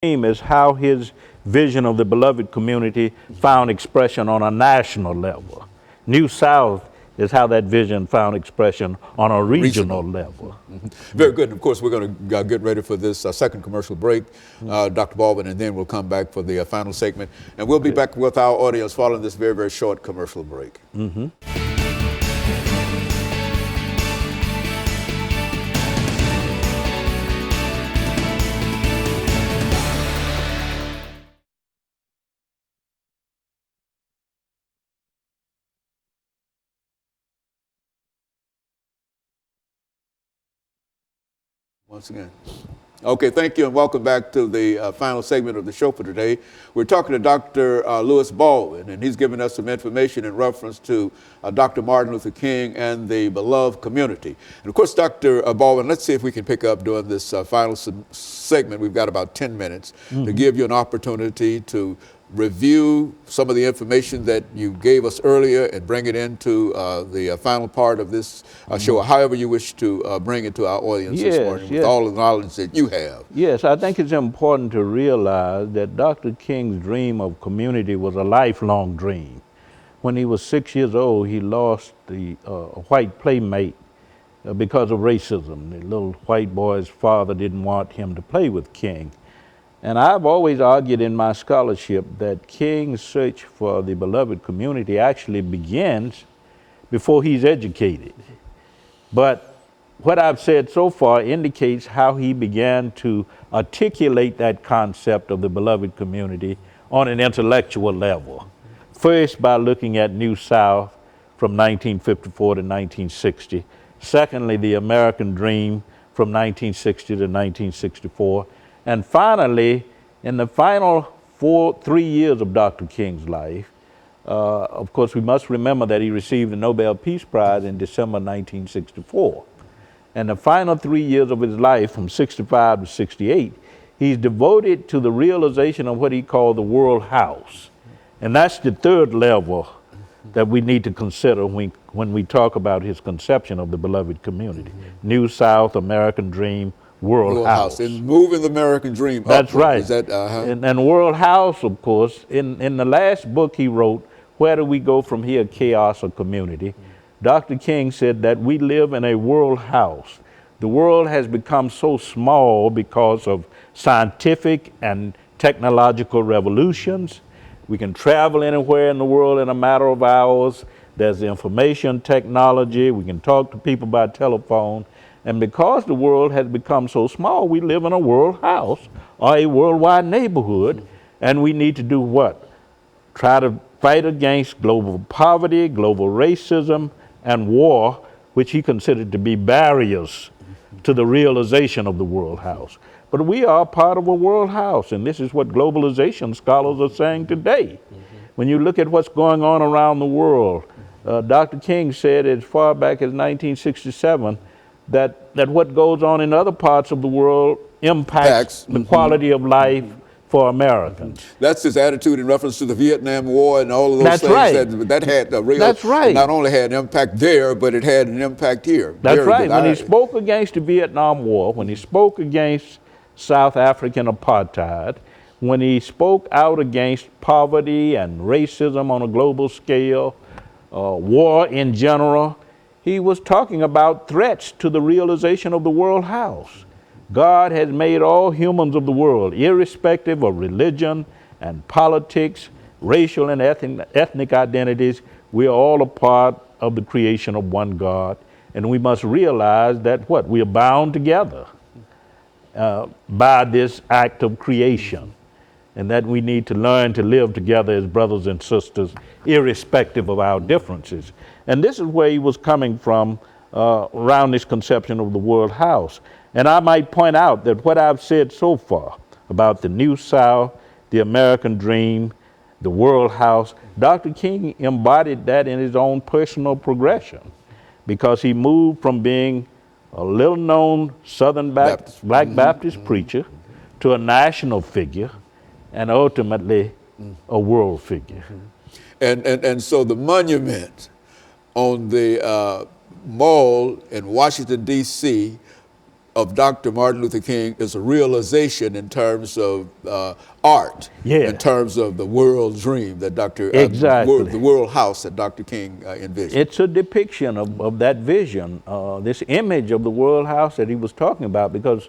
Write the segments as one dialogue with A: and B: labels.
A: dream is how his vision of the beloved community found expression on a national level. New South is how that vision found expression on a regional level.
B: Very good. Of course, we're going to get ready for this second commercial break, Dr. Baldwin, and then we'll come back for the final segment. And we'll be back with our audience following this very, very short commercial break. Once again. Okay, thank you and welcome back to the final segment of the show for today. We're talking to Dr. Lewis Baldwin, and he's giving us some information in reference to Dr. Martin Luther King and the beloved community. And of course, Dr. Baldwin, let's see if we can pick up during this final segment. We've got about 10 minutes to give you an opportunity to review some of the information that you gave us earlier and bring it into the final part of this show, however you wish to bring it to our audience this morning with all the knowledge that you have.
A: Yes, I think it's important to realize that Dr. King's dream of community was a lifelong dream. When he was 6 years old, he lost a white playmate because of racism. The little white boy's father didn't want him to play with King. And I've always argued in my scholarship that King's search for the beloved community actually begins before he's educated. But what I've said so far indicates how he began to articulate that concept of the beloved community on an intellectual level. First, by looking at New South from 1954 to 1960. Secondly, the American Dream from 1960 to 1964. And finally, in the final 3 years of Dr. King's life, of course, we must remember that he received the Nobel Peace Prize in December 1964. And the final 3 years of his life, from 65 to 68, he's devoted to the realization of what he called the world house. And that's the third level that we need to consider when we talk about his conception of the beloved community. New South, American Dream, World House.
B: And moving the American dream.
A: That's
B: upward.
A: right.
B: Is that,
A: and World House, of course, in the last book he wrote, Where Do We Go From Here, Chaos or Community? Dr. King said that we live in a world house. The world has become so small because of scientific and technological revolutions. We can travel anywhere in the world in a matter of hours. There's information technology. We can talk to people by telephone. And because the world has become so small, we live in a world house or a worldwide neighborhood. And we need to do what? Try to fight against global poverty, global racism, and war, which he considered to be barriers to the realization of the world house. But we are part of a world house, and this is what globalization scholars are saying today. When you look at what's going on around the world, Dr. King said as far back as 1967 that what goes on in other parts of the world impacts the quality of life for Americans.
B: That's his attitude in reference to the Vietnam War and all of those things.
A: Right.
B: That had a real,
A: That's right.
B: Not only had an impact there, but it had an impact here.
A: That's right. When he spoke against the Vietnam War, when he spoke against South African apartheid, when he spoke out against poverty and racism on a global scale, war in general, he was talking about threats to the realization of the world house. God has made all humans of the world, irrespective of religion and politics, racial and ethnic identities. We are all a part of the creation of one God, and we must realize that we are bound together by this act of creation, and that we need to learn to live together as brothers and sisters, irrespective of our differences. And this is where he was coming from around this conception of the world house. And I might point out that what I've said so far about the New South, the American Dream, the world house, Dr. King embodied that in his own personal progression, because he moved from being a little-known Southern Black Baptist preacher to a national figure and ultimately a world figure.
B: And so the monument on the mall in Washington, D.C. of Dr. Martin Luther King is a realization in terms of art, in
A: Yeah,
B: terms of the world dream that
A: exactly.
B: the world house that Dr. King envisioned.
A: It's a depiction of that vision, this image of the world house that he was talking about, because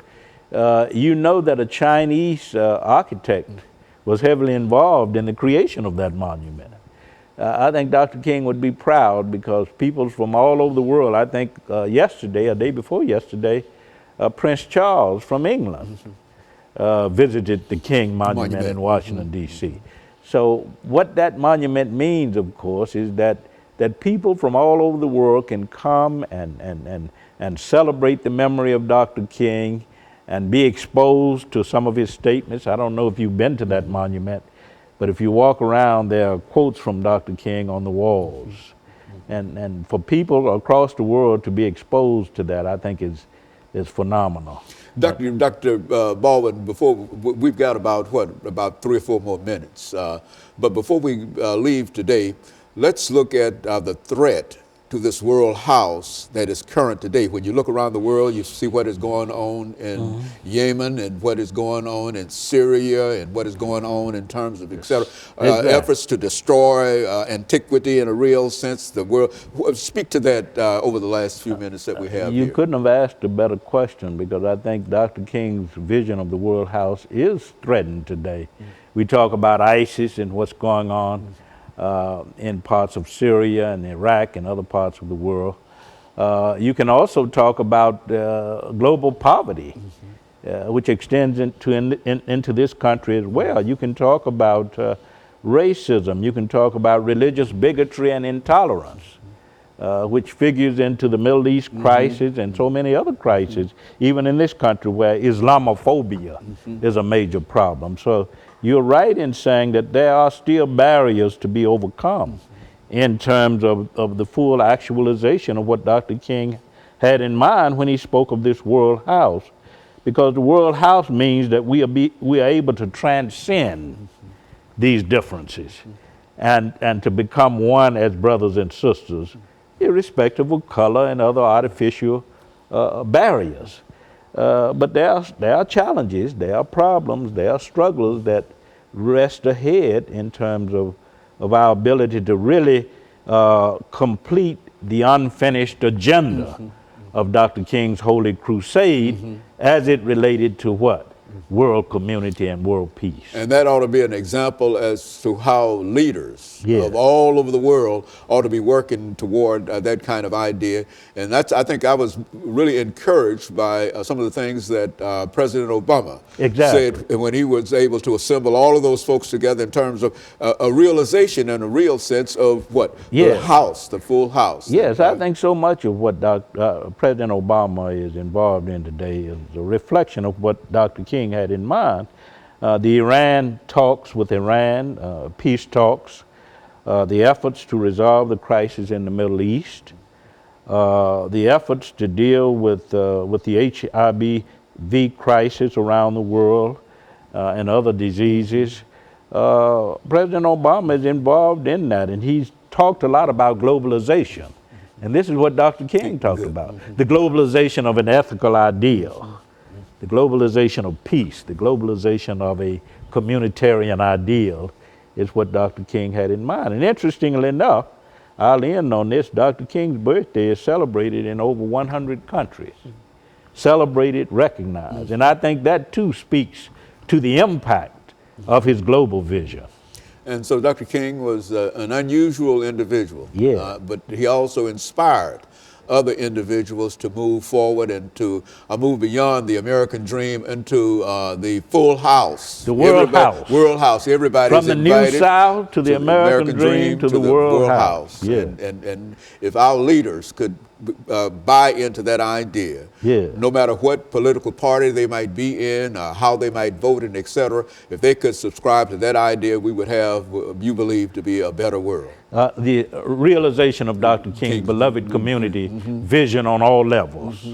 A: you know that a Chinese architect was heavily involved in the creation of that monument. I think Dr. King would be proud because people from all over the world, I think yesterday, a day before yesterday, Prince Charles from England visited the King Monument in Washington, D.C. So what that monument means, of course, is that people from all over the world can come and celebrate the memory of Dr. King and be exposed to some of his statements. I don't know if you've been to that monument, but if you walk around, there are quotes from Dr. King on the walls. And for people across the world to be exposed to that, I think is phenomenal.
B: Dr. Baldwin, before we've got about 3 or 4 more minutes, but before we leave today, let's look at the threat to this world house that is current today. When you look around the world, you see what is going on in Yemen and what is going on in Syria and what is going on in terms of et cetera,
A: Exactly.
B: efforts to destroy antiquity in a real sense. The world. Speak to that over the last few minutes that we have
A: You
B: here.
A: couldn't have asked a better question, because I think Dr. King's vision of the world house is threatened today. We talk about ISIS and what's going on in parts of Syria and Iraq and other parts of the world. You can also talk about global poverty, which extends into this country as well. You can talk about racism. You can talk about religious bigotry and intolerance, which figures into the Middle East crisis and so many other crises, even in this country where Islamophobia is a major problem. So you're right in saying that there are still barriers to be overcome in terms of the full actualization of what Dr. King had in mind when he spoke of this world house. Because the world house means that we are able to transcend these differences and to become one as brothers and sisters, irrespective of color and other artificial barriers. But there are challenges, there are problems, there are struggles that rest ahead in terms of our ability to really complete the unfinished agenda of Dr. King's Holy Crusade as it related to what? World community and world peace.
B: And that ought to be an example as to how leaders
A: Yeah.
B: of all over the world ought to be working toward that kind of idea. And I think I was really encouraged by some of the things that President Obama said when he was able to assemble all of those folks together in terms of a realization and a real sense of what? The house, the full house.
A: Yes, I think so much of what President Obama is involved in today is a reflection of what Dr. King had in mind. The Iran talks with Iran, peace talks, the efforts to resolve the crisis in the Middle East, the efforts to deal with the HIV crisis around the world and other diseases. President Obama is involved in that, and he's talked a lot about globalization. And this is what Dr. King talked about, the globalization of an ethical ideal, the globalization of peace, the globalization of a communitarian ideal is what Dr. King had in mind. And interestingly enough, I'll end on this, Dr. King's birthday is celebrated in over 100 countries. Celebrated, recognized. And I think that too speaks to the impact of his global vision.
B: And so Dr. King was an unusual individual, but he also inspired other individuals to move forward and to move beyond the American dream into the full house.
A: The world house.
B: World house. Everybody's
A: from the
B: invited
A: New South to the American dream to the world house.
B: Yeah. And if our leaders could buy into that idea, no matter what political party they might be in, how they might vote, and et cetera, if they could subscribe to that idea, we would have, you believe, to be a better world.
A: The realization of Dr. King's beloved community vision on all levels.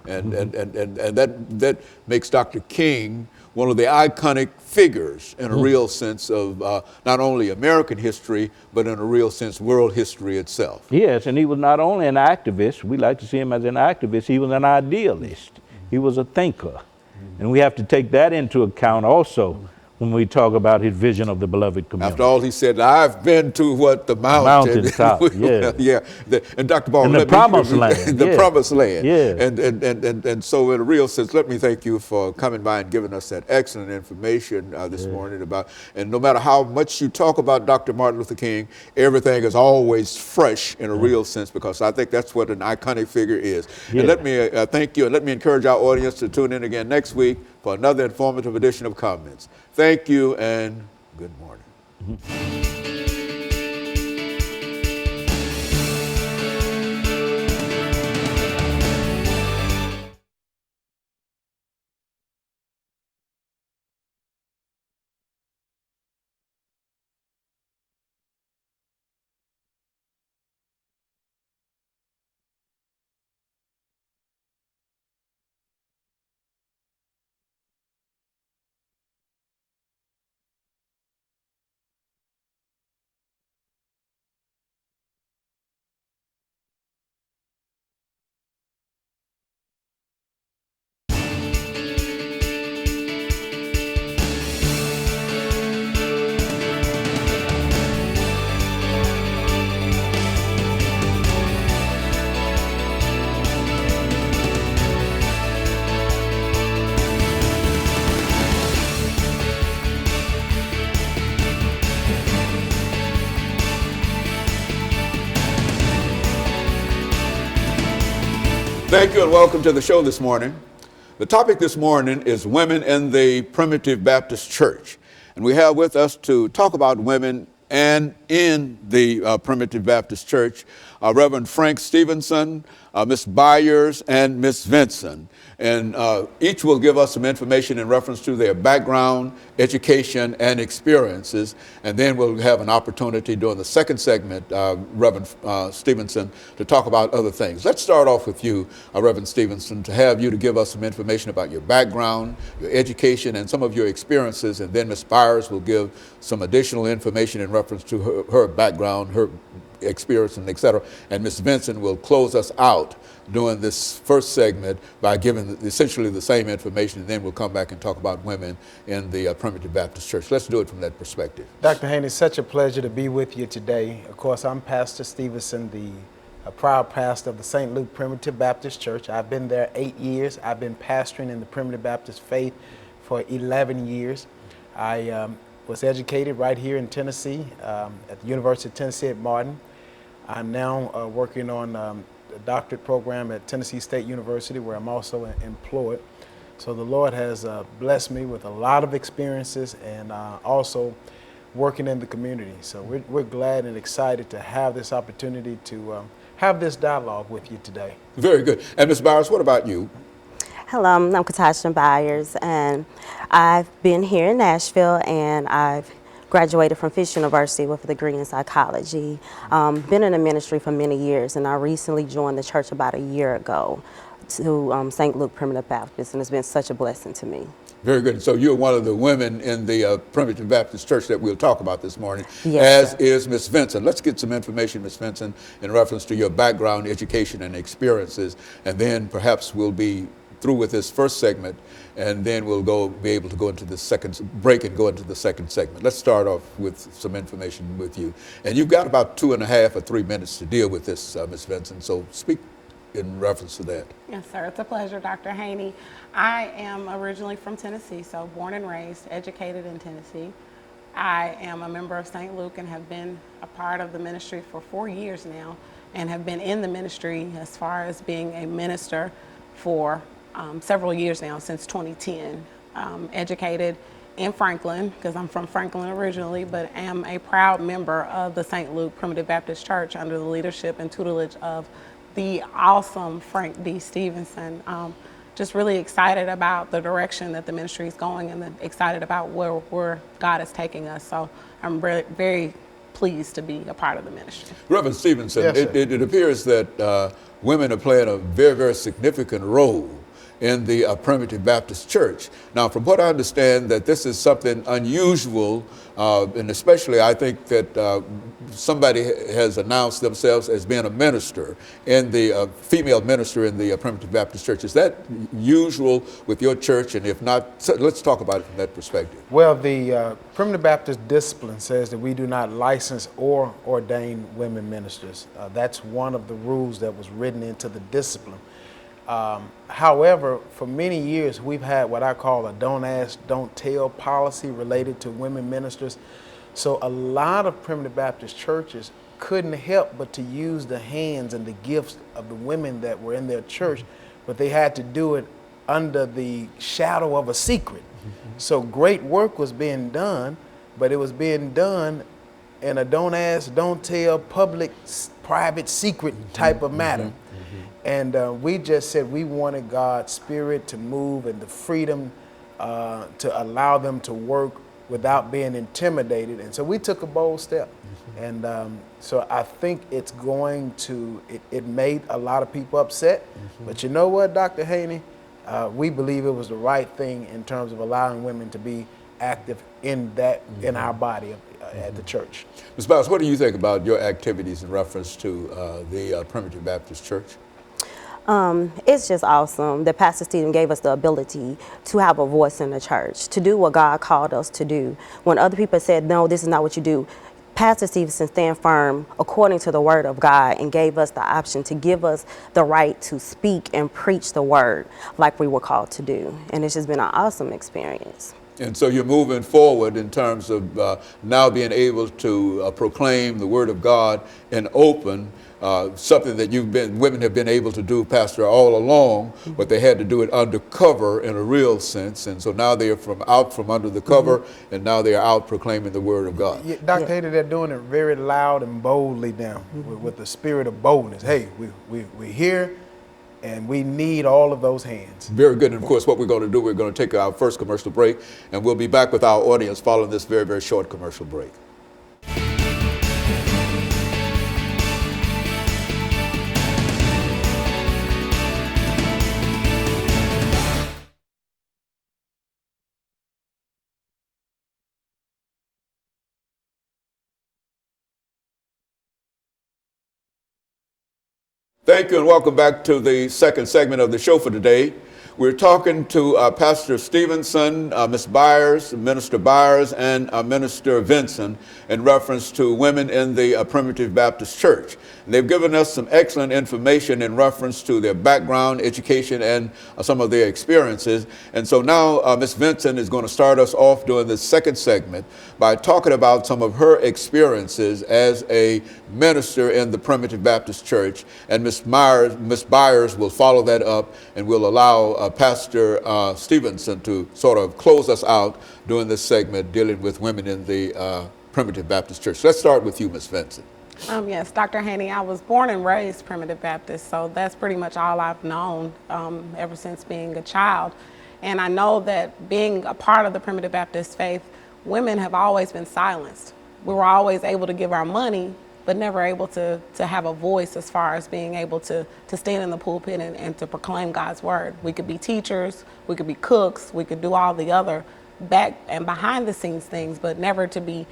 B: And that makes Dr. King one of the iconic figures in a real sense of not only American history, but in a real sense, world history itself.
A: Yes, and he was not only an activist, we like to see him as an activist, he was an idealist. He was a thinker. And we have to take that into account also when we talk about his vision of the beloved community.
B: After all, he said, I've been to what the mountain.
A: Mountaintop, yeah.
B: Yeah. And Dr. Ball,
A: And the promised land.
B: The
A: yeah.
B: promised land.
A: Yeah.
B: And so in a real sense, let me thank you for coming by and giving us that excellent information this morning about, and no matter how much you talk about Dr. Martin Luther King, everything is always fresh in a real sense, because I think that's what an iconic figure is.
A: Yeah.
B: And let me thank you, and let me encourage our audience to tune in again next week for another informative edition of Comments. Thank you and good morning. Thank you and welcome to the show this morning. The topic this morning is women in the Primitive Baptist Church. And we have with us to talk about women and in the Primitive Baptist Church, Reverend Frank Stevenson, Miss Byers, and Miss Vinson. And each will give us some information in reference to their background, education, and experiences. And then we'll have an opportunity during the second segment, Reverend Stevenson, to talk about other things. Let's start off with you, Reverend Stevenson, to have you to give us some information about your background, your education, and some of your experiences. And then Miss Byers will give some additional information in reference to her background, her experience, and et cetera. And Ms. Vinson will close us out during this first segment by giving essentially the same information, and then we'll come back and talk about women in the Primitive Baptist Church. Let's do it from that perspective.
C: Dr. Haney, it's such a pleasure to be with you today. Of course, I'm Pastor Stevenson, the proud pastor of the St. Luke Primitive Baptist Church. I've been there 8 years. I've been pastoring in the Primitive Baptist faith for 11 years. I was educated right here in Tennessee at the University of Tennessee at Martin. I'm now working on a doctorate program at Tennessee State University, where I'm also employed. So the Lord has blessed me with a lot of experiences and also working in the community. So we're glad and excited to have this opportunity to have this dialogue with you today.
B: Very good. And Ms. Byers, what about you?
D: Hello, I'm Katasha Byers, and I've been here in Nashville, and I've graduated from Fisk University with a degree in psychology. Been in the ministry for many years, and I recently joined the church about a year ago to St. Luke Primitive Baptist, and it's been such a blessing to me.
B: Very good. So you're one of the women in the Primitive Baptist Church that we'll talk about this morning,
D: yes,
B: as is Ms. Vinson. Let's get some information, Ms. Vinson, in reference to your background, education, and experiences, and then perhaps we'll be through with this first segment, and then we'll be able to go into the second break and go into the second segment. Let's start off with some information with you. And you've got about 2.5 or 3 minutes to deal with this, Ms. Vinson, so speak in reference to that.
E: Yes, sir. It's a pleasure, Dr. Haney. I am originally from Tennessee, so born and raised, educated in Tennessee. I am a member of St. Luke and have been a part of the ministry for 4 years now, and have been in the ministry as far as being a minister for several years now, since 2010. Educated in Franklin, because I'm from Franklin originally, but am a proud member of the St. Luke Primitive Baptist Church under the leadership and tutelage of the awesome Frank D. Stevenson. Just really excited about the direction that the ministry is going, and excited about where God is taking us. So I'm very pleased to be a part of the ministry.
B: Reverend Stevenson,
C: Yes,
B: it appears that women are playing a very, very significant role in the Primitive Baptist Church. Now, from what I understand, that this is something unusual, and especially I think that somebody has announced themselves as being a minister in the female minister in the Primitive Baptist Church. Is that usual with your church? And if not, so let's talk about it from that perspective.
C: Well, the Primitive Baptist discipline says that we do not license or ordain women ministers. That's one of the rules that was written into the discipline. However, for many years, we've had what I call a don't ask, don't tell policy related to women ministers. So a lot of Primitive Baptist churches couldn't help but to use the hands and the gifts of the women that were in their church, but they had to do it under the shadow of a secret. So great work was being done, but it was being done in a don't ask, don't tell, public, private, secret type of matter. And we just said we wanted God's Spirit to move and the freedom to allow them to work without being intimidated. And so we took a bold step. And so I think it's going to, it made a lot of people upset. But you know what, Dr. Haney? We believe it was the right thing in terms of allowing women to be active in that, in our body at the church.
B: Ms. Bowers, what do you think about your activities in reference to the Primitive Baptist Church?
D: It's just awesome that Pastor Stephen gave us the ability to have a voice in the church, to do what God called us to do. When other people said, no, this is not what you do, Pastor Stevenson stand firm according to the word of God and gave us the option to give us the right to speak and preach the word like we were called to do. And it's just been an awesome experience.
B: And so you're moving forward in terms of now being able to proclaim the word of God in open, something that women have been able to do, Pastor, all along, but they had to do it undercover in a real sense. And so now they are out from under the cover, and now they are out proclaiming the word of God.
C: Yeah, Dr. Hader, they're doing it very loud and boldly now with the spirit of boldness. Hey, we're here. And we need all of those hands.
B: Very good. And of course, what we're going to do, we're going to take our first commercial break, and we'll be back with our audience following this very, very short commercial break. Thank you, and welcome back to the second segment of the show for today. We're talking to Pastor Stevenson, Ms. Byers, Minister Byers, and Minister Vinson in reference to women in the Primitive Baptist Church. And they've given us some excellent information in reference to their background, education, and some of their experiences. And so now Ms. Vinson is going to start us off during the second segment by talking about some of her experiences as a minister in the Primitive Baptist Church. And Ms. Byers will follow that up, and will allow Pastor Stevenson to sort of close us out during this segment dealing with women in the Primitive Baptist Church. Let's start with you, Ms. Vinson.
E: Yes, Dr. Haney, I was born and raised Primitive Baptist, so that's pretty much all I've known ever since being a child. And I know that being a part of the Primitive Baptist faith, women have always been silenced. We were always able to give our money, but never able to have a voice as far as being able to stand in the pulpit and to proclaim God's word. We could be teachers, we could be cooks, we could do all the other back and behind the scenes things, but never to be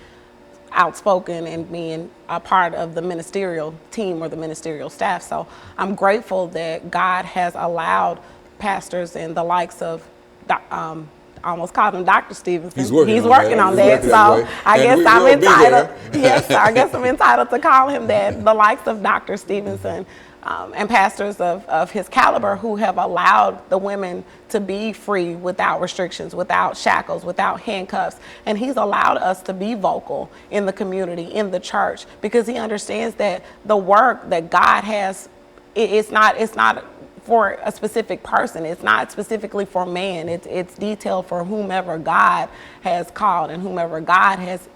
E: outspoken and being a part of the ministerial team or the ministerial staff. So I'm grateful that God has allowed pastors and the likes of I almost called him Dr. Stevenson.
B: He's working on that.
E: So I guess I'm entitled. Yes, I guess I'm entitled to call him that. The likes of Dr. Stevenson and pastors of his caliber who have allowed the women to be free without restrictions, without shackles, without handcuffs. And he's allowed us to be vocal in the community, in the church, because he understands that the work that God has, it's not for a specific person. It's not specifically for man. It's detailed for whomever God has called and whomever God has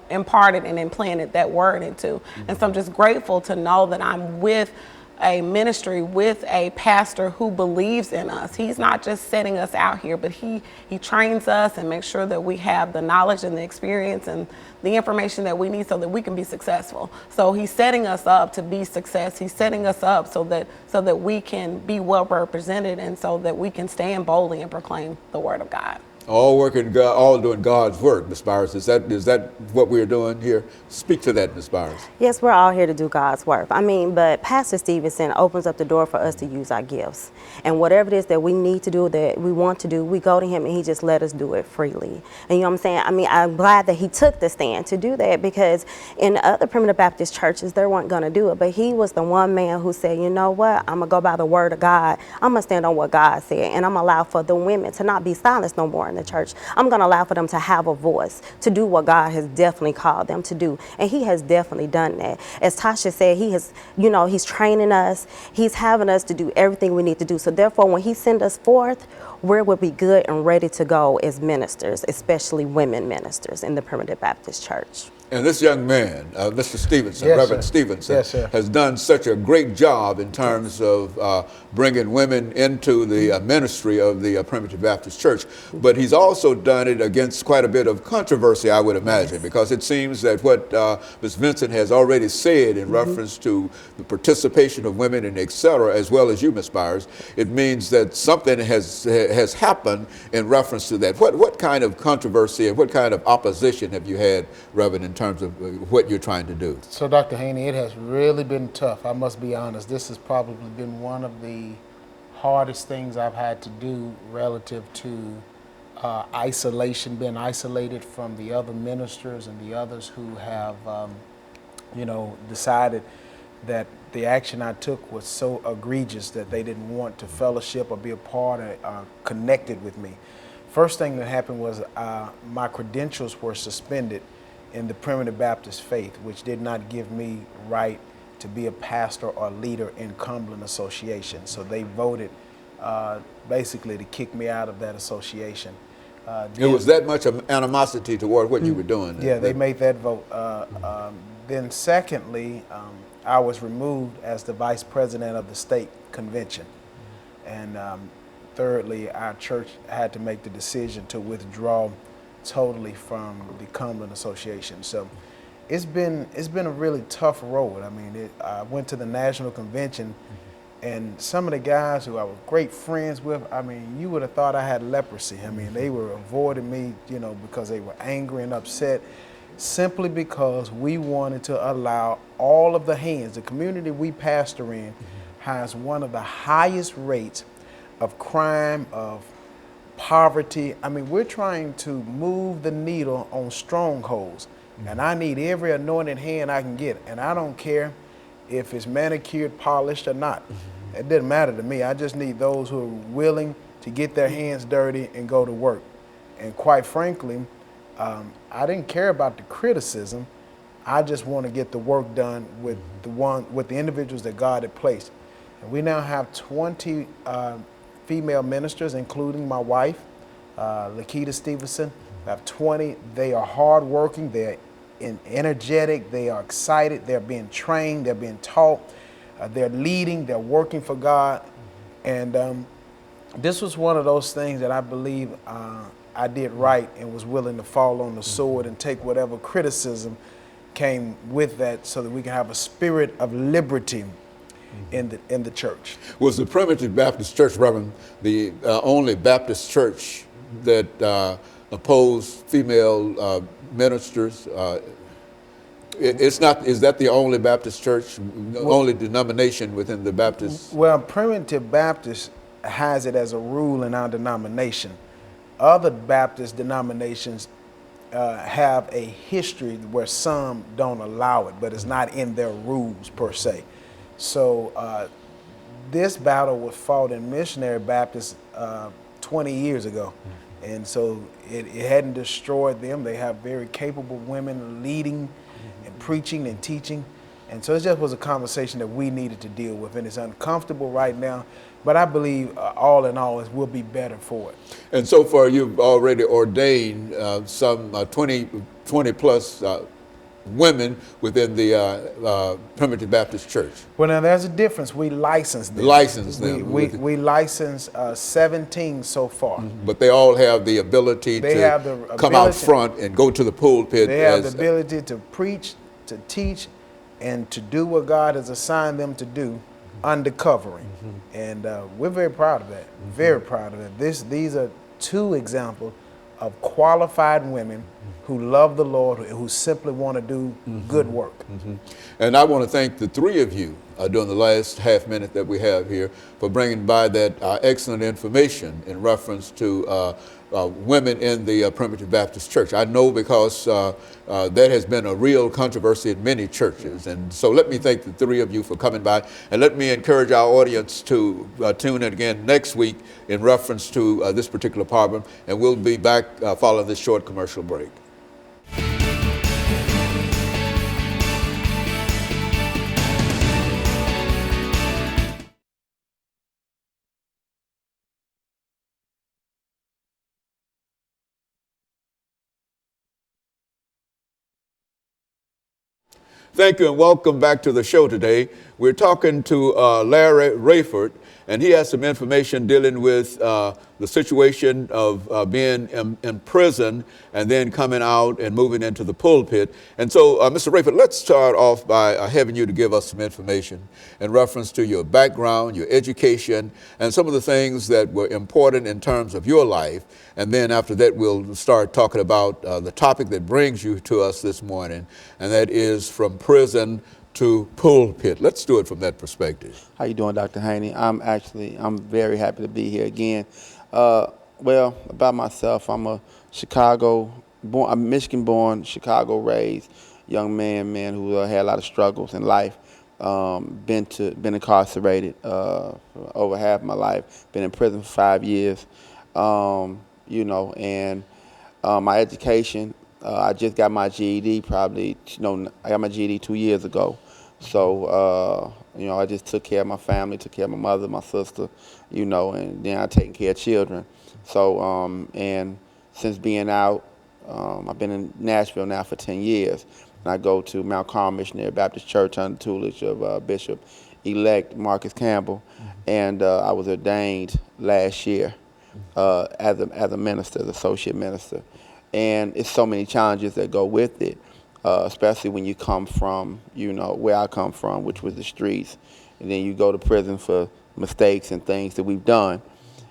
E: imparted and implanted that word into. And so I'm just grateful to know that I'm with a ministry, with a pastor who believes in us. He's not just setting us out here, but he trains us and makes sure that we have the knowledge and the experience and the information that we need so that we can be successful. So he's setting us up to be success. He's setting us up so that we can be well represented and so that we can stand boldly and proclaim the word of God.
B: All working God, all doing God's work, Ms. Byers. Is that what we're doing here? Speak to that, Ms. Byers.
D: Yes, we're all here to do God's work. I mean, but Pastor Stevenson opens up the door for us to use our gifts. And whatever it is that we need to do, that we want to do, we go to him and he just let us do it freely. And you know what I'm saying? I mean, I'm glad that he took the stand to do that, because in other Primitive Baptist churches, they weren't going to do it. But he was the one man who said, you know what? I'm going to go by the word of God. I'm going to stand on what God said. And I'm going to allow for the women to not be silenced no more in the church. I'm going to allow for them to have a voice, to do what God has definitely called them to do. And he has definitely done that. As Tasha said, he has, you know, he's training us. He's having us to do everything we need to do. So therefore, when he sends us forth, we will be good and ready to go as ministers, especially women ministers in the Primitive Baptist Church.
B: And this young man, Mr. Stevenson,
C: Yes,
B: Reverend
C: sir.
B: Stevenson,
C: Yes, sir.
B: has done such a great job in terms of bringing women into the ministry of the Primitive Baptist Church. But he's also done it against quite a bit of controversy, I would imagine, because it seems that what Ms. Vincent has already said in reference to the participation of women and et cetera, as well as you, Ms. Byers, it means that something has happened in reference to that. What kind of controversy and what kind of opposition have you had, Reverend, in terms of what you're trying to do?
C: So, Dr. Haney, it has really been tough. I must be honest. This has probably been one of the hardest things I've had to do relative to isolation, being isolated from the other ministers and the others who have, you know, decided that the action I took was so egregious that they didn't want to fellowship or be a part or connected with me. First thing that happened was my credentials were suspended in the Primitive Baptist faith, which did not give me right to be a pastor or leader in Cumberland Association. So they voted basically to kick me out of that association.
B: It was that much animosity toward what you were doing.
C: Yeah, they made that vote. Then secondly, I was removed as the vice president of the state convention. And thirdly, our church had to make the decision to withdraw totally from the Cumberland Association. So it's been a really tough road. I mean, I went to the national convention, and some of the guys who I was great friends with, I mean, you would have thought I had leprosy. I mean, they were avoiding me, you know, because they were angry and upset, simply because we wanted to allow all of the hands. The community we pastor in has one of the highest rates of crime, of poverty. I mean, we're trying to move the needle on strongholds, and I need every anointed hand I can get. And I don't care if it's manicured, polished, or not. It doesn't matter to me. I just need those who are willing to get their hands dirty and go to work. And quite frankly, I didn't care about the criticism. I just want to get the work done with the individuals that God had placed. And we now have 20 female ministers, including my wife, Lakita Stevenson. I have 20. They are hardworking. They're energetic. They are excited. They're being trained. They're being taught. They're leading. They're working for God. And this was one of those things that I believe I did right and was willing to fall on the sword and take whatever criticism came with that, so that we can have a spirit of liberty in the church.
B: Was the Primitive Baptist Church, Reverend, the only Baptist church that opposed female ministers? It's not. Is that the only Baptist church, only denomination within the Baptist?
C: Well, Primitive Baptist has it as a rule in our denomination. Other Baptist denominations have a history where some don't allow it, but it's not in their rules per se. So this battle was fought in Missionary Baptist 20 years ago. And so it hadn't destroyed them. They have very capable women leading and preaching and teaching. And so it just was a conversation that we needed to deal with. And it's uncomfortable right now, but I believe all in all, it will be better for it.
B: And so far, you've already ordained some 20 plus women within the Primitive Baptist Church.
C: Well, now there's a difference. We license them. We license 17 so far.
B: But they all have the ability come out front and go to the pulpit.
C: They have the ability to preach, to teach, and to do what God has assigned them to do under covering. And we're very proud of that. Very proud of that. These are two examples of qualified women who love the Lord, who simply want to do good work.
B: And I want to thank the three of you during the last half minute that we have here for bringing by that excellent information in reference to women in the Primitive Baptist Church. I know because that has been a real controversy in many churches. And so let me thank the three of you for coming by. And let me encourage our audience to tune in again next week in reference to this particular problem. And we'll be back following this short commercial break. Thank you and welcome back to the show today. We're talking to Larry Rayford, and he has some information dealing with the situation of being in prison and then coming out and moving into the pulpit. And so, Mr. Rayford, let's start off by having you to give us some information in reference to your background, your education, and some of the things that were important in terms of your life. And then after that, we'll start talking about the topic that brings you to us this morning, and that is from prison to pulpit. Let's do it from that perspective.
F: How you doing, Dr. Haney? I'm very happy to be here again. Well, about myself, I'm a I'm Michigan-born, Chicago-raised young man who had a lot of struggles in life. Been incarcerated for over half my life. Been in prison for 5 years. And my education. I just got my GED I got my GED 2 years ago. So, I just took care of my family, took care of my mother, my sister, and then I taking care of children. So, and since being out, I've been in Nashville now for 10 years. And I go to Mount Carmel Missionary Baptist Church under the tutelage of Bishop-elect Marcus Campbell. And I was ordained last year as a minister, as associate minister. And it's so many challenges that go with it. Especially when you come from, where I come from, which was the streets. And then you go to prison for mistakes and things that we've done.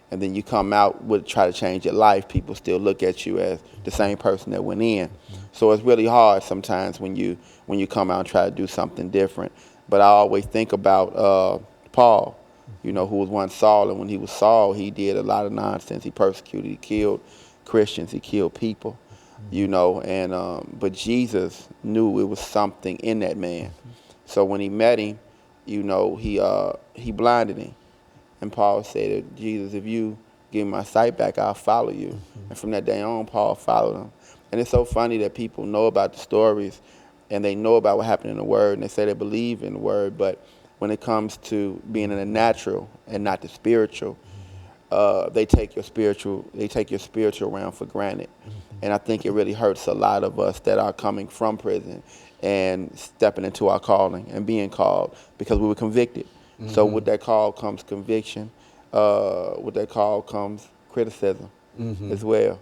F: And then you come out try to change your life. People still look at you as the same person that went in. So it's really hard sometimes when you come out and try to do something different. But I always think about Paul, who was once Saul. And when he was Saul, he did a lot of nonsense. He persecuted, he killed Christians, he killed people. But Jesus knew it was something in that man. So when he met him, he blinded him. And Paul said, Jesus, if you give me my sight back, I'll follow you. And from that day on, Paul followed him. And it's so funny that people know about the stories and they know about what happened in the Word and they say they believe in the Word, but when it comes to being in the natural and not the spiritual, they take your spiritual realm for granted. And I think it really hurts a lot of us that are coming from prison and stepping into our calling and being called because we were convicted. So with that call comes conviction. With that call comes criticism as well.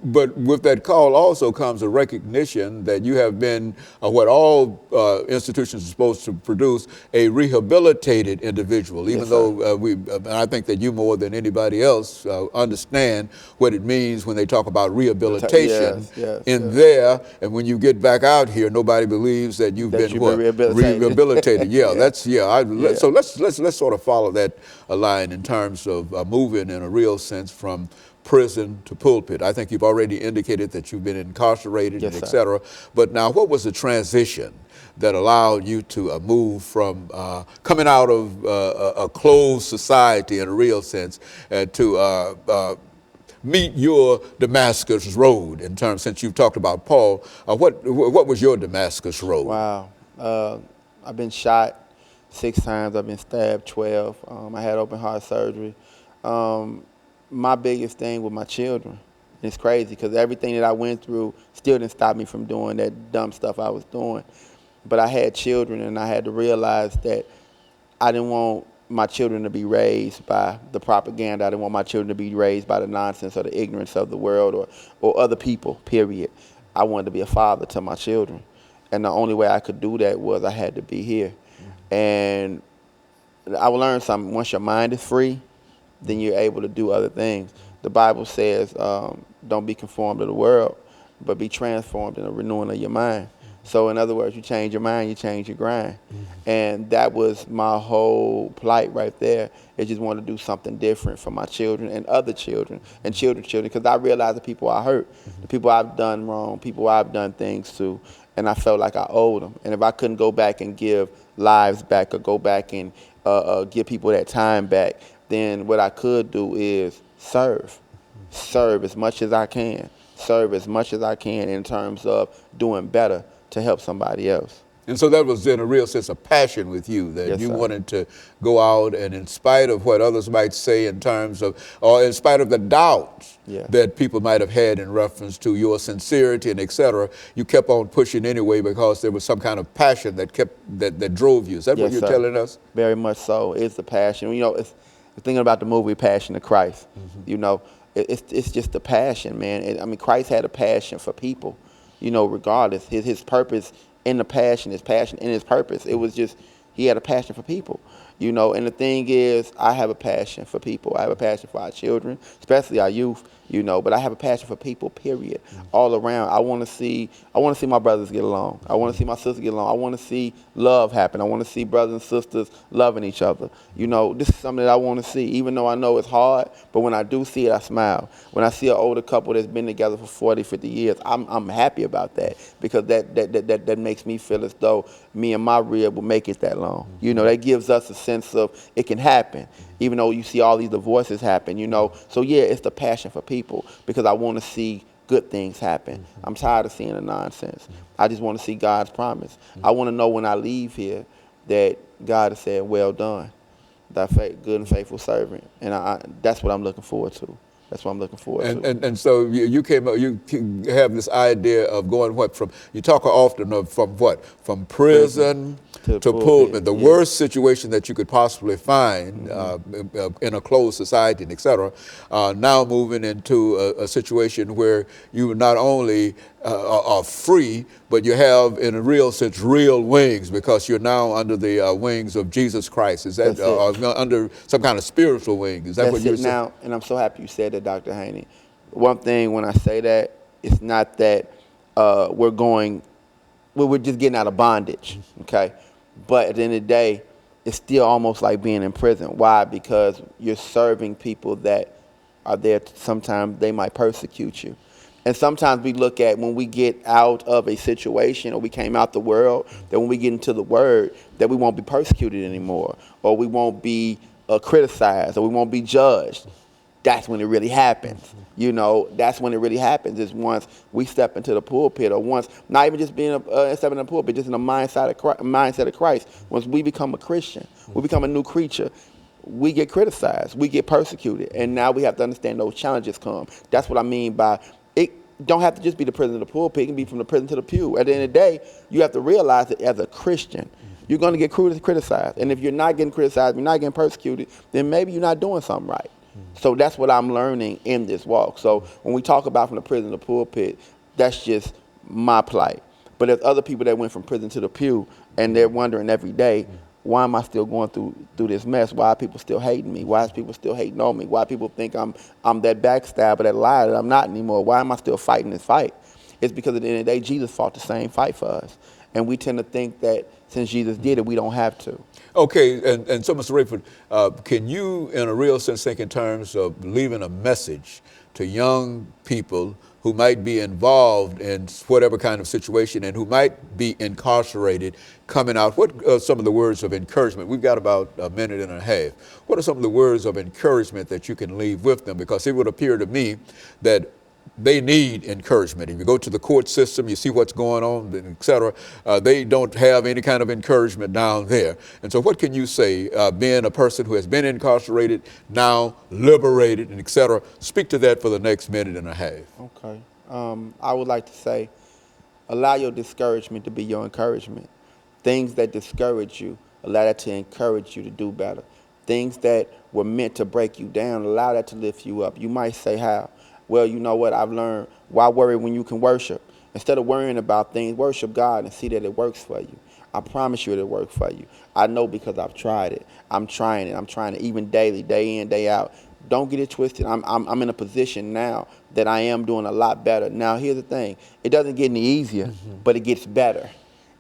B: But with that call also comes a recognition that you have been what all institutions are supposed to produce, a rehabilitated individual, even though I think that you more than anybody else understand what it means when they talk about rehabilitation there. And when you get back out here, nobody believes that you've been rehabilitated. So let's sort of follow that line in terms of moving in a real sense from prison to pulpit. I think you've already indicated that you've been incarcerated, et cetera. But now, what was the transition that allowed you to move from coming out of a closed society in a real sense to meet your Damascus road in terms, since you've talked about Paul, what was your Damascus road?
F: Wow. I've been shot 6 times. I've been stabbed 12. I had open heart surgery. My biggest thing with my children, it's crazy because everything that I went through still didn't stop me from doing that dumb stuff I was doing. But I had children and I had to realize that I didn't want my children to be raised by the propaganda. I didn't want my children to be raised by the nonsense or the ignorance of the world or other people, period. I wanted to be a father to my children. And the only way I could do that was I had to be here. And I learned something. Once your mind is free, then you're able to do other things. The Bible says, don't be conformed to the world, but be transformed in the renewing of your mind. So in other words, you change your mind, you change your grind. And that was my whole plight right there. I just wanted to do something different for my children and other children and children's children, because I realized the people I hurt, the people I've done wrong, people I've done things to, and I felt like I owed them. And if I couldn't go back and give lives back or go back and give people that time back, then what I could do is serve as much as I can, serve as much as I can in terms of doing better to help somebody else.
B: And so that was in a real sense a passion with you, that
F: Yes,
B: you
F: sir.
B: wanted to go out and, in spite of what others might say in terms of, or in spite of the doubts
F: Yeah.
B: that people might have had in reference to your sincerity and et cetera, you kept on pushing anyway because there was some kind of passion that drove you. Is that what
F: Yes,
B: you're
F: sir.
B: telling us?
F: Very much so. It's the passion. You know, it's thinking about the movie Passion of Christ. You know, it's just the passion, man. I mean, Christ had a passion for people. You know, regardless, his purpose in the passion, his passion in his purpose. It was just he had a passion for people. You know, and the thing is, I have a passion for people. I have a passion for our children, especially our youth. You know, but I have a passion for people. Period. All around, I want to see my brothers get along. I want to see my sisters get along. I want to see love happen. I want to see brothers and sisters loving each other. You know, this is something that I want to see, even though I know it's hard. But when I do see it, I smile. When I see an older couple that's been together for 40, 50 years, I'm happy about that, because that makes me feel as though me and my rib will make it that long. You know, that gives us a sense of it can happen, even though you see all these divorces happen, you know. So yeah, it's the passion for people, because I want to see good things happen. I'm tired of seeing the nonsense. I just want to see God's promise. I want to know when I leave here that God has said, well done, thy good and faithful servant. And that's what I'm looking forward to. That's what I'm looking forward to.
B: And so you came up, you have this idea of going you talk often of from what? From prison to pulpit, the worst situation that you could possibly find in a closed society, and et cetera. Now moving into a situation where you not only are free, but you have, in a real sense, real wings, because you're now under the wings of Jesus Christ. Is that under some kind of spiritual wing? Is that
F: That's
B: what you're
F: it
B: saying?
F: now, and I'm so happy you said that, Dr. Haney. One thing when I say that, it's not that we're just getting out of bondage, okay? But at the end of the day, it's still almost like being in prison. Why? Because you're serving people that are there. Sometimes they might persecute you. And sometimes we look at, when we get out of a situation, or we came out the world, that when we get into the word, that we won't be persecuted anymore, or we won't be criticized, or we won't be judged. That's when it really happens. You know, that's when it really happens, is once we step into the pulpit, or once, not even just being stepping in the pulpit, just in the mindset of Christ. Once we become a Christian, we become a new creature, we get criticized, we get persecuted, and now we have to understand those challenges come. That's what I mean by it. Don't have to just be the prison to the pulpit. It can be from the prison to the pew. At the end of the day, you have to realize that as a Christian, you're going to get criticized. And if you're not getting criticized, you're not getting persecuted, then maybe you're not doing something right. So that's what I'm learning in this walk. So when we talk about from the prison to the pulpit, that's just my plight. But there's other people that went from prison to the pew, and they're wondering every day, why am I still going through this mess? Why are people still hating me? Why is people still hating on me? Why people think I'm that backstabber, that liar, that I'm not anymore? Why am I still fighting this fight? It's because at the end of the day, Jesus fought the same fight for us. And we tend to think that since Jesus did it, we don't have to.
B: Okay, and so Mr. Rayford, can you, in a real sense, think in terms of leaving a message to young people who might be involved in whatever kind of situation and who might be incarcerated coming out? What are some of the words of encouragement? We've got about a minute and a half. What are some of the words of encouragement that you can leave with them? Because it would appear to me that they need encouragement. If you go to the court system, you see what's going on, et cetera. They don't have any kind of encouragement down there. And so what can you say, being a person who has been incarcerated, now liberated, and et cetera? Speak to that for the next minute and a half.
F: Okay. I would like to say, allow your discouragement to be your encouragement. Things that discourage you, allow that to encourage you to do better. Things that were meant to break you down, allow that to lift you up. You might say, how? Well, you know what I've learned? Why worry when you can worship? Instead of worrying about things, worship God and see that it works for you. I promise you it'll work for you. I know because I've tried it. I'm trying it. I'm trying it even daily, day in, day out. don't get it twisted. I'm in a position now that I am doing a lot better. Now, here's the thing. It doesn't get any easier, but it gets better.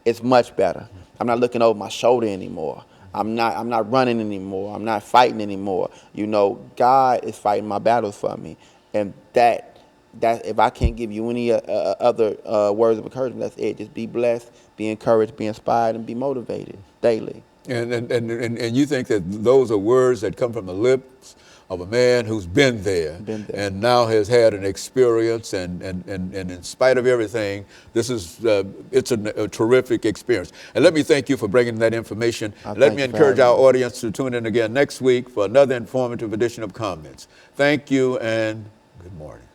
F: It's much better. I'm not looking over my shoulder anymore. I'm not running anymore. I'm not fighting anymore. You know, God is fighting my battles for me. And that if I can't give you any other words of encouragement, that's it. Just be blessed, be encouraged, be inspired, and be motivated daily.
B: And you think that those are words that come from the lips of a man who's been there, and now has had an experience, and in spite of everything, this is it's a terrific experience. And let me thank you for bringing that information. Let me encourage our audience to tune in again next week for another informative edition of Comments. Thank you and good morning.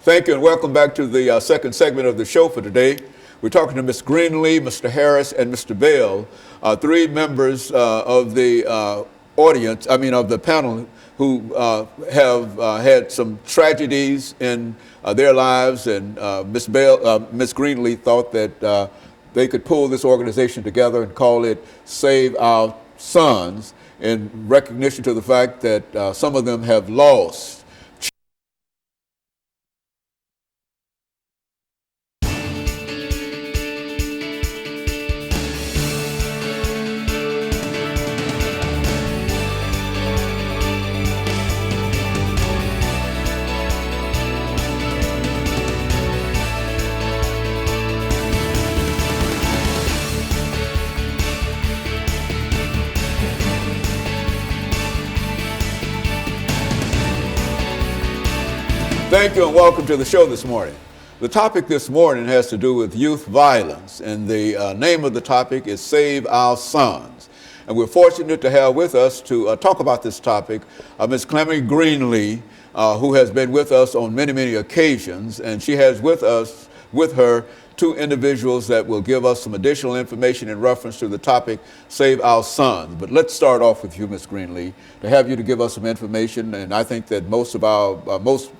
B: Thank you and welcome back to the second segment of the show for today. We're talking to Ms. Greenlee, Mr. Harris, and Mr. Bell, three members of the of the panel who have had some tragedies in their lives. And Ms. Greenlee thought that they could pull this organization together and call it Save Our Sons, in recognition to the fact that some of them have lost. Thank you and welcome to the show this morning. The topic this morning has to do with youth violence, and the name of the topic is Save Our Sons. And we're fortunate to have with us to talk about this topic Ms. Clemmy Greenlee, who has been with us on many, many occasions, and she has with her two individuals that will give us some additional information in reference to the topic, Save Our Sons. But let's start off with you, Ms. Greenlee, to have you to give us some information. And I think that most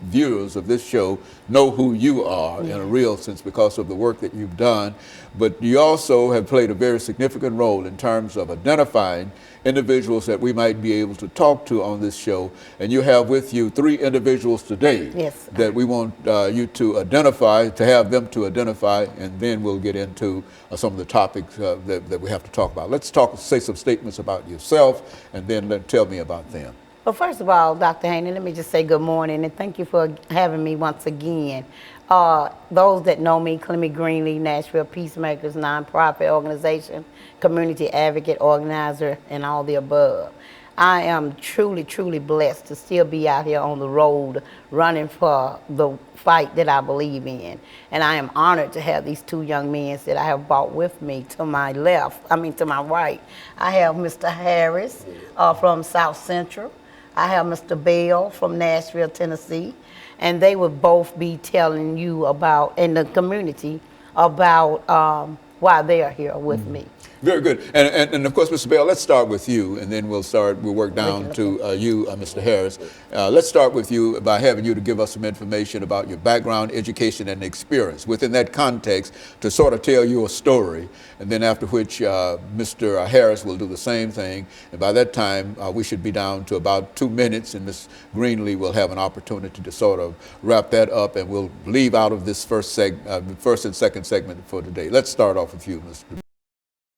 B: viewers of this show know who you are in a real sense because of the work that you've done. But you also have played a very significant role in terms of identifying individuals that we might be able to talk to on this show. And you have with you three individuals today that we want you to identify, to have them to identify, and then we'll get into some of the topics that we have to talk about. Let's say some statements about yourself, and then tell me about them.
G: Well, first of all, Dr. Haney, let me just say good morning, and thank you for having me once again. Those that know me, Clemmy Greenlee, Nashville Peacemakers, nonprofit organization, community advocate, organizer, and all the above. I am truly, truly blessed to still be out here on the road running for the fight that I believe in. And I am honored to have these two young men that I have brought with me to my to my right. I have Mr. Harris from South Central. I have Mr. Bell from Nashville, Tennessee. And they will both be telling you about, in the community, about why they are here with me.
B: Very good. And of course, Mr. Bell, let's start with you, and then we'll work down to you, Mr. Harris. Let's start with you by having you to give us some information about your background, education, and experience within that context to sort of tell your story. And then after which Mr. Harris will do the same thing. And by that time, we should be down to about 2 minutes, and Ms. Greenlee will have an opportunity to sort of wrap that up, and we'll leave out of this first and second segment for today. Let's start off with you, Mr.